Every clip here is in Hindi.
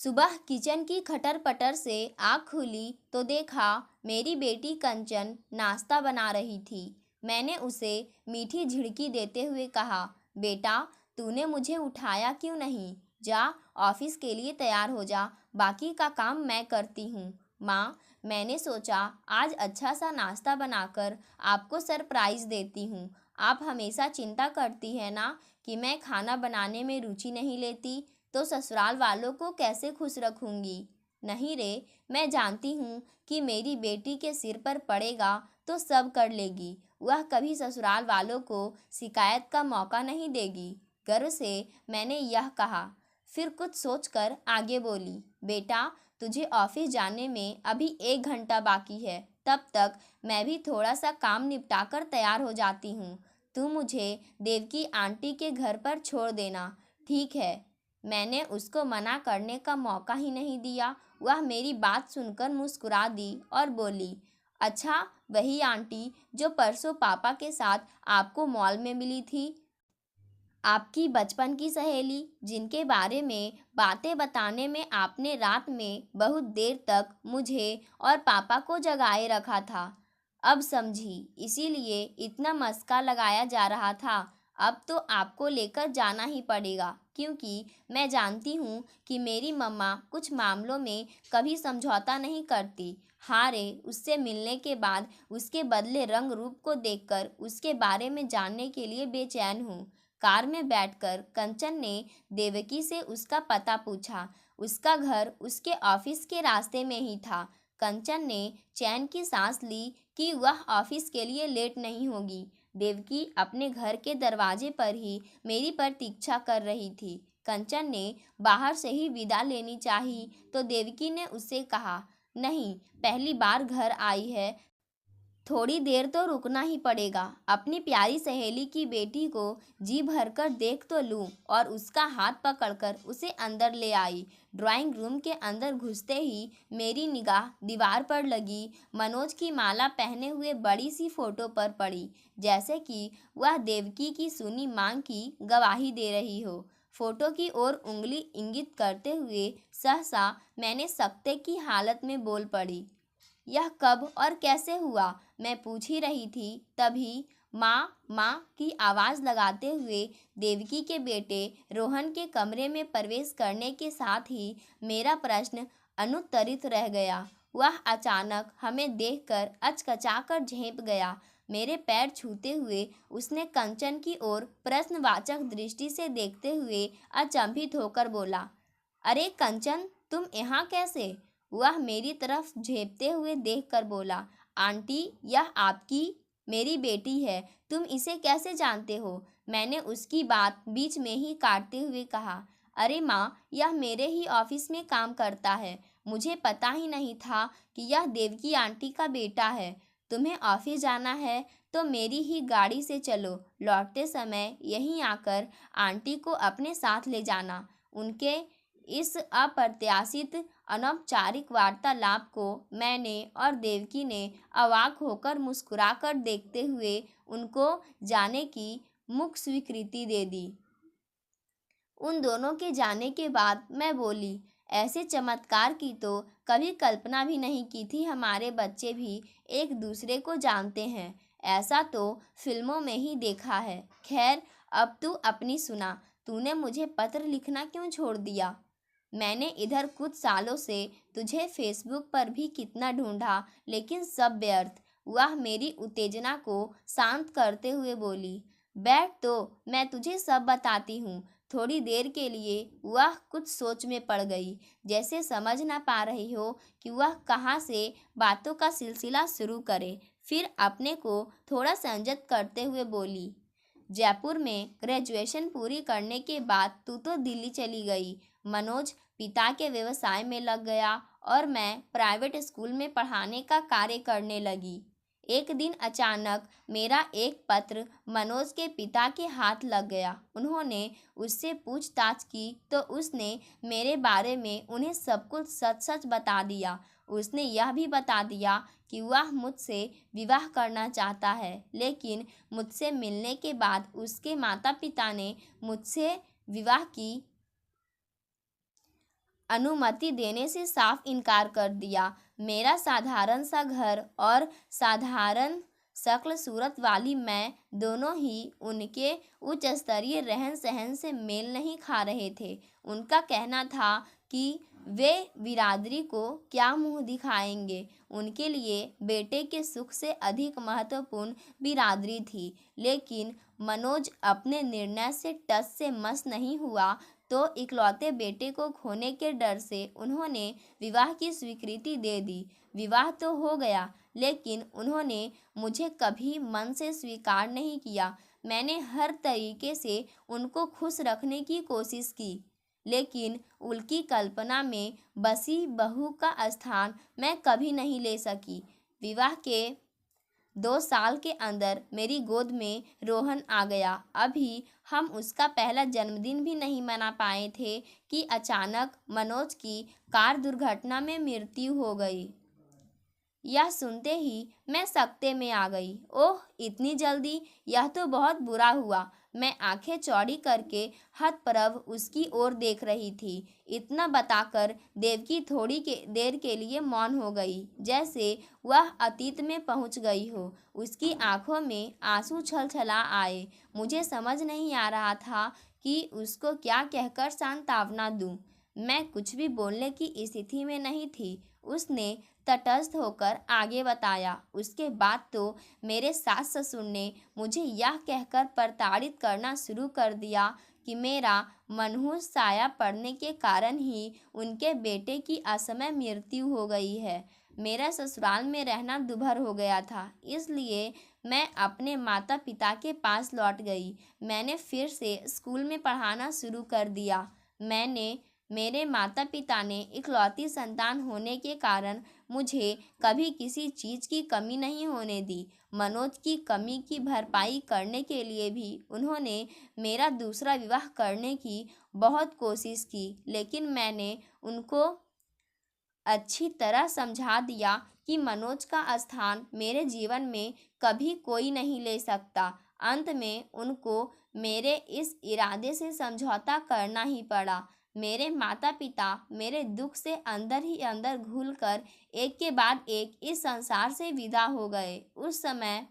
सुबह किचन की खटर पटर से आँख खुली तो देखा मेरी बेटी कंचन नाश्ता बना रही थी। मैंने उसे मीठी झिड़की देते हुए कहा, बेटा तूने मुझे उठाया क्यों नहीं? जा ऑफिस के लिए तैयार हो जा, बाकी का काम मैं करती हूँ। माँ, मैंने सोचा आज अच्छा सा नाश्ता बनाकर आपको सरप्राइज देती हूँ। आप हमेशा चिंता करती है ना कि मैं खाना बनाने में रुचि नहीं लेती, तो ससुराल वालों को कैसे खुश रखूंगी? नहीं रे, मैं जानती हूँ कि मेरी बेटी के सिर पर पड़ेगा तो सब कर लेगी। वह कभी ससुराल वालों को शिकायत का मौका नहीं देगी। गर्व से मैंने यह कहा। फिर कुछ सोचकर आगे बोली, बेटा तुझे ऑफिस जाने में अभी 1 घंटा बाकी है। तब तक मैं भी थोड़ा सा काम निपटाकर तैयार हो जाती हूँ। तू मुझे देवकी आंटी के घर पर छोड़ देना, ठीक है? मैंने उसको मना करने का मौका ही नहीं दिया। वह मेरी बात सुनकर मुस्कुरा दी और बोली, अच्छा वही आंटी जो परसों पापा के साथ आपको मॉल में मिली थी? आपकी बचपन की सहेली जिनके बारे में बातें बताने में आपने रात में बहुत देर तक मुझे और पापा को जगाए रखा था। अब समझी, इसीलिए इतना मस्का लगाया जा रहा था। अब तो आपको लेकर जाना ही पड़ेगा, क्योंकि मैं जानती हूँ कि मेरी मम्मा कुछ मामलों में कभी समझौता नहीं करती। हाँ रे, उससे मिलने के बाद उसके बदले रंग रूप को देखकर उसके बारे में जानने के लिए बेचैन हूँ। कार में बैठकर कंचन ने देवकी से उसका पता पूछा। उसका घर उसके ऑफिस के रास्ते में ही था। कंचन ने चैन की सांस ली कि वह ऑफिस के लिए लेट नहीं होगी। देवकी अपने घर के दरवाजे पर ही मेरी प्रतीक्षा कर रही थी। कंचन ने बाहर से ही विदा लेनी चाही तो देवकी ने उससे कहा, नहीं, पहली बार घर आई है, थोड़ी देर तो रुकना ही पड़ेगा। अपनी प्यारी सहेली की बेटी को जी भरकर देख तो लूं। और उसका हाथ पकड़कर उसे अंदर ले आई। ड्राइंग रूम के अंदर घुसते ही मेरी निगाह दीवार पर लगी मनोज की माला पहने हुए बड़ी सी फोटो पर पड़ी, जैसे कि वह देवकी की सुनी मांग की गवाही दे रही हो। फोटो की ओर उंगली इंगित करते हुए सहसा मैंने सकते की हालत में बोल पड़ी, यह कब और कैसे हुआ? मैं पूछ ही रही थी, तभी माँ माँ की आवाज़ लगाते हुए देवकी के बेटे रोहन के कमरे में प्रवेश करने के साथ ही मेरा प्रश्न अनुत्तरित रह गया। वह अचानक हमें देखकर अचकचाकर झेंप गया। मेरे पैर छूते हुए उसने कंचन की ओर प्रश्नवाचक दृष्टि से देखते हुए अचंभित होकर बोला, अरे कंचन, तुम यहाँ कैसे? वह मेरी तरफ झेपते हुए देखकर बोला, आंटी यह आपकी मेरी बेटी है, तुम इसे कैसे जानते हो? मैंने उसकी बात बीच में ही काटते हुए कहा, अरे माँ, यह मेरे ही ऑफिस में काम करता है। मुझे पता ही नहीं था कि यह देवकी आंटी का बेटा है। तुम्हें ऑफिस जाना है तो मेरी ही गाड़ी से चलो, लौटते समय यहीं आकर आंटी को अपने साथ ले जाना। उनके इस अप्रत्याशित अनौपचारिक वार्तालाप को मैंने और देवकी ने अवाक होकर मुस्कुराकर देखते हुए उनको जाने की मुख स्वीकृति दे दी। उन दोनों के जाने के बाद मैं बोली, ऐसे चमत्कार की तो कभी कल्पना भी नहीं की थी। हमारे बच्चे भी एक दूसरे को जानते हैं, ऐसा तो फिल्मों में ही देखा है। खैर, अब तू अपनी सुना, तूने मुझे पत्र लिखना क्यों छोड़ दिया? मैंने इधर कुछ सालों से तुझे फेसबुक पर भी कितना ढूंढा, लेकिन सब व्यर्थ। वह मेरी उत्तेजना को शांत करते हुए बोली, बैठ तो मैं तुझे सब बताती हूँ। थोड़ी देर के लिए वह कुछ सोच में पड़ गई, जैसे समझ ना पा रही हो कि वह कहाँ से बातों का सिलसिला शुरू करे। फिर अपने को थोड़ा संयत करते हुए बोली, जयपुर में ग्रेजुएशन पूरी करने के बाद तू तो दिल्ली चली गई। मनोज पिता के व्यवसाय में लग गया और मैं प्राइवेट स्कूल में पढ़ाने का कार्य करने लगी। एक दिन अचानक मेरा एक पत्र मनोज के पिता के हाथ लग गया। उन्होंने उससे पूछताछ की तो उसने मेरे बारे में उन्हें सब कुछ सच सच बता दिया। उसने यह भी बता दिया कि वह मुझसे विवाह करना चाहता है, लेकिन मुझसे मिलने के बाद उसके माता पिता ने मुझसे विवाह की अनुमति देने से साफ इनकार कर दिया। मेरा साधारण सा घर और साधारण शक्ल सूरत वाली मैं दोनों ही उनके उच्च स्तरीय रहन सहन से मेल नहीं खा रहे थे। उनका कहना था कि वे बिरादरी को क्या मुंह दिखाएंगे, उनके लिए बेटे के सुख से अधिक महत्वपूर्ण बिरादरी थी। लेकिन मनोज अपने निर्णय से टस से मस नहीं हुआ, तो इकलौते बेटे को खोने के डर से उन्होंने विवाह की स्वीकृति दे दी। विवाह तो हो गया, लेकिन उन्होंने मुझे कभी मन से स्वीकार नहीं किया। मैंने हर तरीके से उनको खुश रखने की कोशिश की, लेकिन उनकी कल्पना में बसी बहू का स्थान मैं कभी नहीं ले सकी। विवाह के 2 साल के अंदर मेरी गोद में रोहन आ गया। अभी हम उसका पहला जन्मदिन भी नहीं मना पाए थे कि अचानक मनोज की कार दुर्घटना में मृत्यु हो गई। यह सुनते ही मैं सकते में आ गई। ओह, इतनी जल्दी? यह तो बहुत बुरा हुआ। मैं आंखें चौड़ी करके हतप्रभ उसकी ओर देख रही थी। इतना बताकर देवकी थोड़ी देर के लिए मौन हो गई, जैसे वह अतीत में पहुंच गई हो। उसकी आंखों में आंसू छलछला आए। मुझे समझ नहीं आ रहा था कि उसको क्या कहकर सांत्वना दूं। मैं कुछ भी बोलने की स्थिति में नहीं थी। उसने तटस्थ होकर आगे बताया, उसके बाद तो मेरे सास ससुर ने मुझे यह कहकर प्रताड़ित करना शुरू कर दिया कि मेरा मनहूस साया पड़ने के कारण ही उनके बेटे की असमय मृत्यु हो गई है। मेरा ससुराल में रहना दूभर हो गया था, इसलिए मैं अपने माता पिता के पास लौट गई। मैंने फिर से स्कूल में पढ़ाना शुरू कर दिया। मेरे माता पिता ने इकलौती संतान होने के कारण मुझे कभी किसी चीज़ की कमी नहीं होने दी। मनोज की कमी की भरपाई करने के लिए भी उन्होंने मेरा दूसरा विवाह करने की बहुत कोशिश की, लेकिन मैंने उनको अच्छी तरह समझा दिया कि मनोज का स्थान मेरे जीवन में कभी कोई नहीं ले सकता। अंत में उनको मेरे इस इरादे से समझौता करना ही पड़ा। मेरे माता पिता मेरे दुख से अंदर ही अंदर घुलकर एक के बाद एक इस संसार से विदा हो गए। उस समय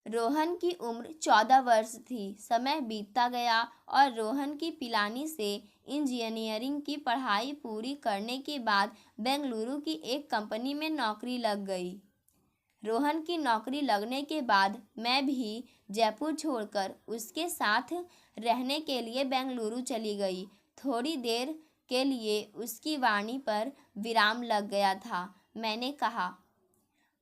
रोहन की उम्र 14 वर्ष थी। समय बीतता गया और रोहन की पिलानी से इंजीनियरिंग की पढ़ाई पूरी करने के बाद बेंगलुरु की एक कंपनी में नौकरी लग गई। रोहन की नौकरी लगने के बाद मैं भी जयपुर छोड़कर उसके साथ रहने के लिए बेंगलुरु चली गई। थोड़ी देर के लिए उसकी वाणी पर विराम लग गया था। मैंने कहा,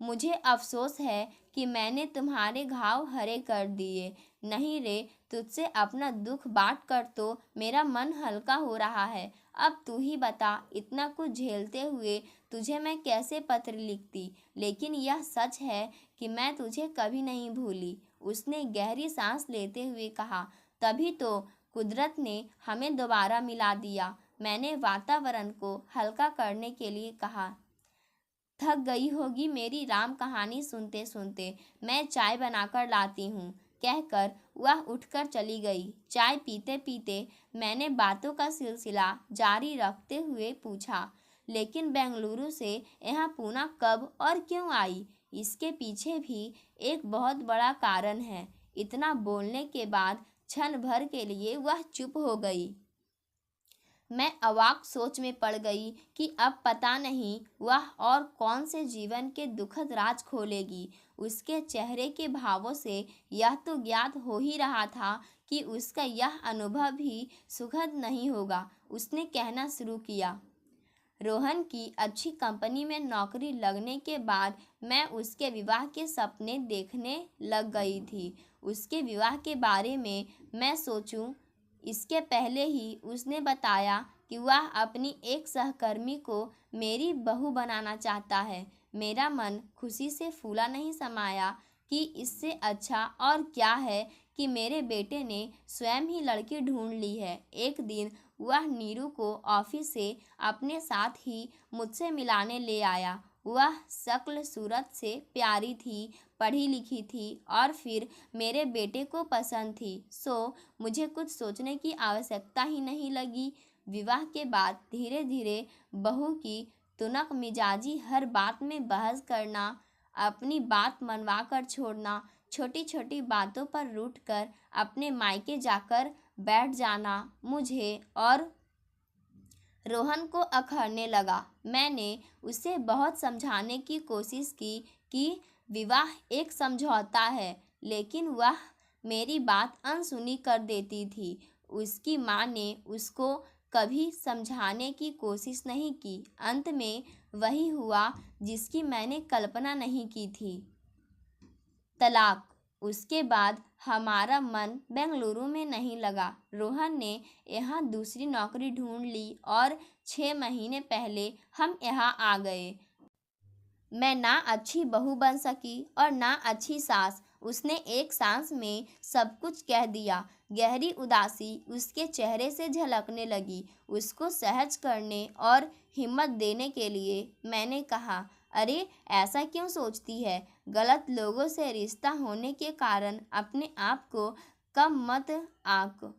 मुझे अफसोस है कि मैंने तुम्हारे घाव हरे कर दिए। नहीं रे, तुझसे अपना दुख बांट कर तो मेरा मन हल्का हो रहा है। अब तू ही बता, इतना कुछ झेलते हुए तुझे मैं कैसे पत्र लिखती। लेकिन यह सच है कि मैं तुझे कभी नहीं भूली। उसने गहरी सांस लेते हुए कहा। तभी तो कुदरत ने हमें दोबारा मिला दिया। मैंने वातावरण को हल्का करने के लिए कहा। थक गई होगी मेरी राम कहानी सुनते सुनते, मैं चाय बनाकर लाती हूँ, कहकर वह उठकर चली गई। चाय पीते पीते मैंने बातों का सिलसिला जारी रखते हुए पूछा, लेकिन बेंगलुरु से यहाँ पूना कब और क्यों आई? इसके पीछे भी एक बहुत बड़ा कारण है। इतना बोलने के बाद क्षण भर के लिए वह चुप हो गई। मैं अवाक सोच में पड़ गई कि अब पता नहीं वह और कौन से जीवन के दुखद राज खोलेगी। उसके चेहरे के भावों से यह तो ज्ञात हो ही रहा था कि उसका यह अनुभव भी सुखद नहीं होगा। उसने कहना शुरू किया, रोहन की अच्छी कंपनी में नौकरी लगने के बाद मैं उसके विवाह के सपने देखने लग गई थी। उसके विवाह के बारे में मैं सोचूं इसके पहले ही उसने बताया कि वह अपनी एक सहकर्मी को मेरी बहू बनाना चाहता है। मेरा मन खुशी से फूला नहीं समाया कि इससे अच्छा और क्या है कि मेरे बेटे ने स्वयं ही लड़की ढूंढ ली है। एक दिन वह नीरू को ऑफिस से अपने साथ ही मुझसे मिलाने ले आया। वह शक्ल सूरत से प्यारी थी, पढ़ी लिखी थी और फिर मेरे बेटे को पसंद थी। सो मुझे कुछ सोचने की आवश्यकता ही नहीं लगी। विवाह के बाद धीरे धीरे बहू की तुनक मिजाजी, हर बात में बहस करना, अपनी बात मनवा कर छोड़ना, छोटी छोटी बातों पर रूठकर अपने मायके जाकर बैठ जाना मुझे और रोहन को अखरने लगा। मैंने उसे बहुत समझाने की कोशिश की कि विवाह एक समझौता है, लेकिन वह मेरी बात अनसुनी कर देती थी। उसकी माँ ने उसको कभी समझाने की कोशिश नहीं की। अंत में वही हुआ जिसकी मैंने कल्पना नहीं की थी, तलाक। उसके बाद हमारा मन बेंगलुरु में नहीं लगा। रोहन ने यहाँ दूसरी नौकरी ढूंढ ली और 6 महीने पहले हम यहाँ आ गए। मैं ना अच्छी बहू बन सकी और ना अच्छी सास। उसने एक सांस में सब कुछ कह दिया। गहरी उदासी उसके चेहरे से झलकने लगी। उसको सहज करने और हिम्मत देने के लिए मैंने कहा, अरे ऐसा क्यों सोचती है? गलत लोगों से रिश्ता होने के कारण अपने आप को कम मत आंक।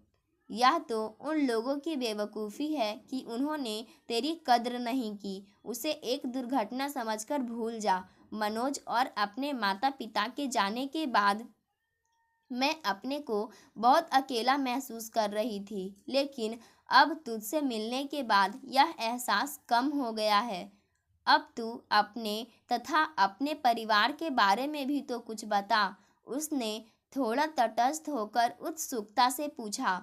यह तो उन लोगों की बेवकूफ़ी है कि उन्होंने तेरी कद्र नहीं की। उसे एक दुर्घटना समझकर भूल जा। मनोज और अपने माता पिता के जाने के बाद मैं अपने को बहुत अकेला महसूस कर रही थी, लेकिन अब तुझसे मिलने के बाद यह एहसास कम हो गया है। अब तू अपने तथा अपने परिवार के बारे में भी तो कुछ बता। उसने थोड़ा तटस्थ होकर उत्सुकता से पूछा।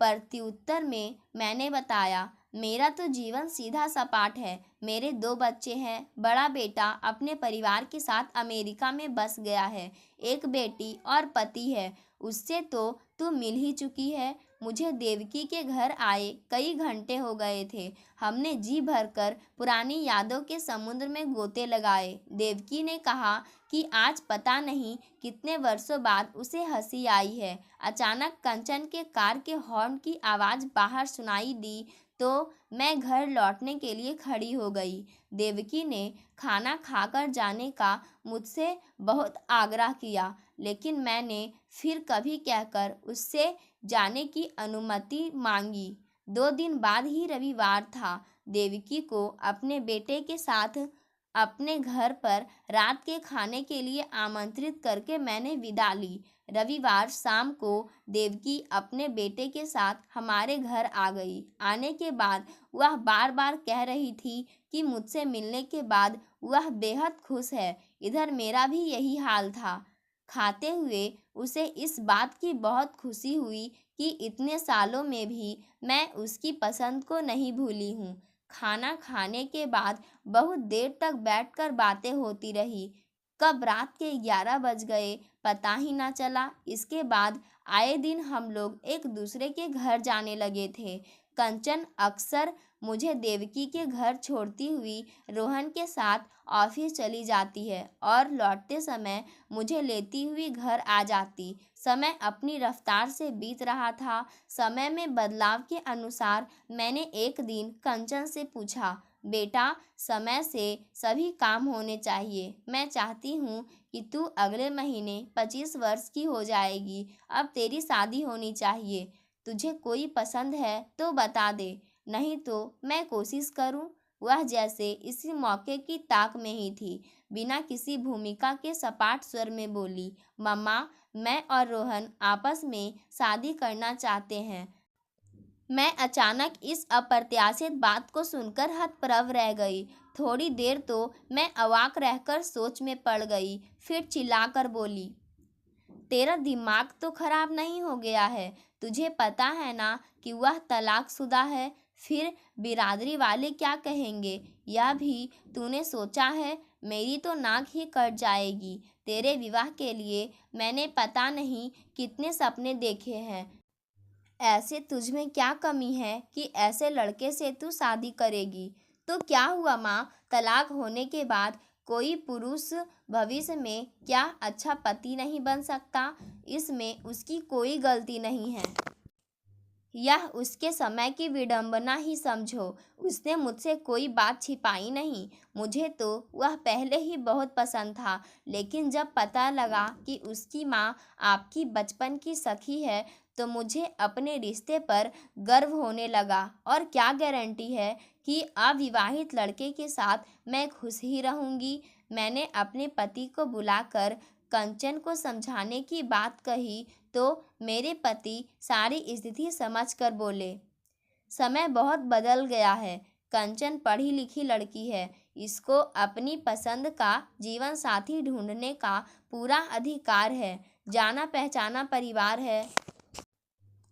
प्रत्युत्तर में मैंने बताया, मेरा तो जीवन सीधा सपाट है। मेरे 2 बच्चे हैं। बड़ा बेटा अपने परिवार के साथ अमेरिका में बस गया है। एक बेटी और पति है। उससे तो तू मिल ही चुकी है। मुझे देवकी के घर आए कई घंटे हो गए थे। हमने जी भरकर पुरानी यादों के समुद्र में गोते लगाए। देवकी ने कहा कि आज पता नहीं कितने वर्षों बाद उसे हंसी आई है। अचानक कंचन के कार के हॉर्न की आवाज़ बाहर सुनाई दी तो मैं घर लौटने के लिए खड़ी हो गई। देवकी ने खाना खाकर जाने का मुझसे बहुत आग्रह किया, लेकिन मैंने फिर कभी कहकर उससे जाने की अनुमति मांगी। 2 दिन बाद ही रविवार था। देवकी को अपने बेटे के साथ अपने घर पर रात के खाने के लिए आमंत्रित करके मैंने विदा ली। रविवार शाम को देवकी अपने बेटे के साथ हमारे घर आ गई। आने के बाद वह बार बार कह रही थी कि मुझसे मिलने के बाद वह बेहद खुश है। इधर मेरा भी यही हाल था। खाते हुए उसे इस बात की बहुत खुशी हुई कि इतने सालों में भी मैं उसकी पसंद को नहीं भूली हूँ। खाना खाने के बाद बहुत देर तक बैठकर बातें होती रही। कब रात के 11 बज गए पता ही ना चला। इसके बाद आए दिन हम लोग एक दूसरे के घर जाने लगे थे। कंचन अक्सर मुझे देवकी के घर छोड़ती हुई रोहन के साथ ऑफिस चली जाती है और लौटते समय मुझे लेती हुई घर आ जाती। समय अपनी रफ्तार से बीत रहा था। समय में बदलाव के अनुसार मैंने एक दिन कंचन से पूछा, बेटा, समय से सभी काम होने चाहिए। मैं चाहती हूँ कि तू अगले महीने 25 वर्ष की हो जाएगी। अब तेरी शादी होनी चाहिए। तुझे कोई पसंद है तो बता दे, नहीं तो मैं कोशिश करूँ। वह जैसे इसी मौके की ताक में ही थी। बिना किसी भूमिका के सपाट स्वर में बोली, मम्मा, मैं और रोहन आपस में शादी करना चाहते हैं। मैं अचानक इस अप्रत्याशित बात को सुनकर हतप्रभ रह गई। थोड़ी देर तो मैं अवाक रहकर सोच में पड़ गई। फिर चिल्लाकर बोली, तेरा दिमाग तो खराब नहीं हो गया है? तुझे पता है ना कि वह तलाकशुदा है? फिर बिरादरी वाले क्या कहेंगे, यह भी तूने सोचा है? मेरी तो नाक ही कट जाएगी। तेरे विवाह के लिए मैंने पता नहीं कितने सपने देखे हैं। ऐसे तुझ में क्या कमी है कि ऐसे लड़के से तू शादी करेगी? तो क्या हुआ माँ, तलाक होने के बाद कोई पुरुष भविष्य में क्या अच्छा पति नहीं बन सकता? इसमें उसकी कोई गलती नहीं है। यह उसके समय की विडंबना ही समझो। उसने मुझसे कोई बात छिपाई नहीं। मुझे तो वह पहले ही बहुत पसंद था, लेकिन जब पता लगा कि उसकी माँ आपकी बचपन की सखी है तो मुझे अपने रिश्ते पर गर्व होने लगा। और क्या गारंटी है कि अविवाहित लड़के के साथ मैं खुश ही रहूंगी। मैंने अपने पति को बुलाकर कंचन को समझाने की बात कही तो मेरे पति सारी स्थिति समझकर बोले, समय बहुत बदल गया है। कंचन पढ़ी लिखी लड़की है, इसको अपनी पसंद का जीवन साथी ढूंढने का पूरा अधिकार है। जाना पहचाना परिवार है,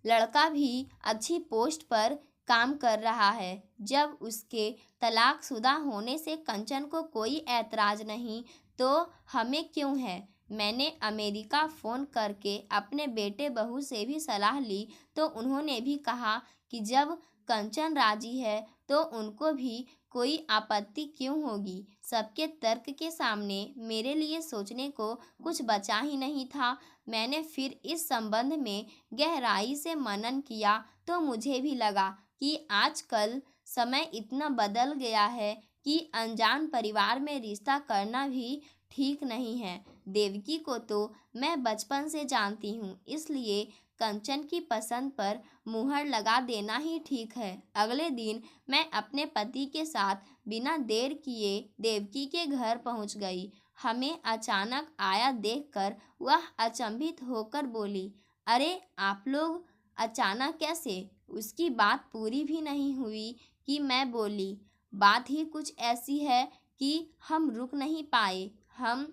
लड़का भी अच्छी पोस्ट पर काम कर रहा है। जब उसके तलाकशुदा होने से कंचन को कोई ऐतराज नहीं तो हमें क्यों है। मैंने अमेरिका फ़ोन करके अपने बेटे बहू से भी सलाह ली तो उन्होंने भी कहा कि जब कंचन राजी है तो उनको भी कोई आपत्ति क्यों होगी। सबके तर्क के सामने मेरे लिए सोचने को कुछ बचा ही नहीं था। मैंने फिर इस संबंध में गहराई से मनन किया तो मुझे भी लगा कि आजकल समय इतना बदल गया है कि अनजान परिवार में रिश्ता करना भी ठीक नहीं है। देवकी को तो मैं बचपन से जानती हूँ, इसलिए कंचन की पसंद पर मुहर लगा देना ही ठीक है। अगले दिन मैं अपने पति के साथ बिना देर किए देवकी के घर पहुँच गई। हमें अचानक आया देखकर वह अचंभित होकर बोली, अरे आप लोग अचानक कैसे। उसकी बात पूरी भी नहीं हुई कि मैं बोली, बात ही कुछ ऐसी है कि हम रुक नहीं पाए। हम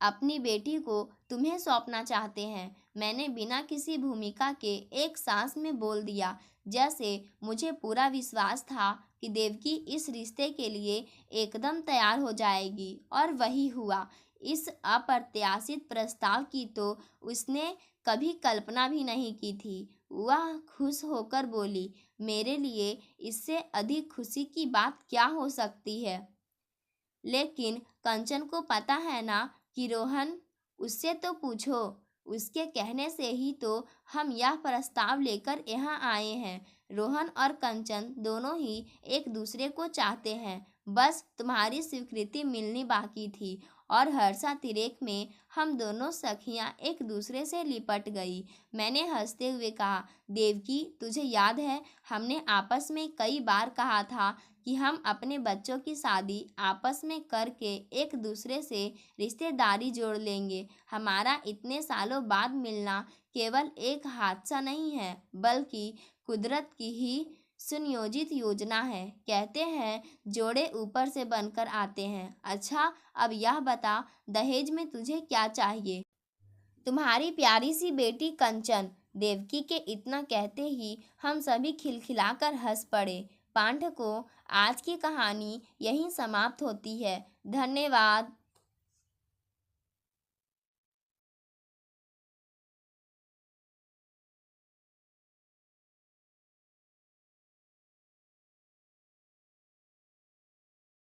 अपनी बेटी को तुम्हें सौंपना चाहते हैं। मैंने बिना किसी भूमिका के एक सांस में बोल दिया, जैसे मुझे पूरा विश्वास था कि देवकी इस रिश्ते के लिए एकदम तैयार हो जाएगी। और वही हुआ। इस अप्रत्याशित प्रस्ताव की तो उसने कभी कल्पना भी नहीं की थी। वह खुश होकर बोली, मेरे लिए इससे अधिक खुशी की बात क्या हो सकती है। लेकिन कंचन को पता है ना कि रोहन, उससे तो पूछो। उसके कहने से ही तो हम यह प्रस्ताव लेकर यहाँ आए हैं। रोहन और कंचन दोनों ही एक दूसरे को चाहते हैं, बस तुम्हारी स्वीकृति मिलनी बाकी थी। और हर्षा तिरेक में हम दोनों सखियाँ एक दूसरे से लिपट गई। मैंने हंसते हुए कहा, देवकी तुझे याद है हमने आपस में कई बार कहा था कि हम अपने बच्चों की शादी आपस में करके एक दूसरे से रिश्तेदारी जोड़ लेंगे। हमारा इतने सालों बाद मिलना केवल एक हादसा नहीं है, बल्कि कुदरत की ही सुनियोजित योजना है। कहते हैं जोड़े ऊपर से बनकर आते हैं। अच्छा, अब यह बता, दहेज में तुझे क्या चाहिए। तुम्हारी प्यारी सी बेटी कंचन। देवकी के इतना कहते ही हम सभी खिलखिलाकर हंस पड़े। पाठकों, आज की कहानी यहीं समाप्त होती है। धन्यवाद।